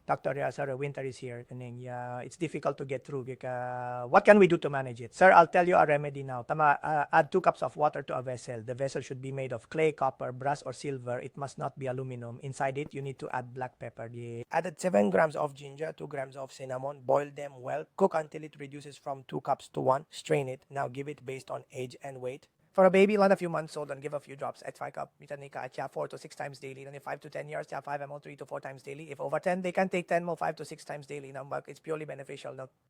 Dr. Sir, winter is here. Kaning, yeah, it's difficult to get through. What can we do to manage it? Sir, I'll tell you a remedy now. Tama, add 2 cups of water to a vessel. The vessel should be made of clay, copper, brass, or silver. It must not be aluminum. Inside it, you need to add black pepper. Added 7 grams of ginger, 2 grams of cinnamon. Boil them well. Cook until it reduces from 2 cups to 1. Strain it. Now give it based on age and weight. For a baby, land a few months old, and give a few drops at 5 cup. Mitanika at 4 to 6 times daily. Then if 5 to 10 years, 5 ml 3 to 4 times daily. If over 10, they can take 10 ml 5 to 6 times daily. Now, it's purely beneficial. Now,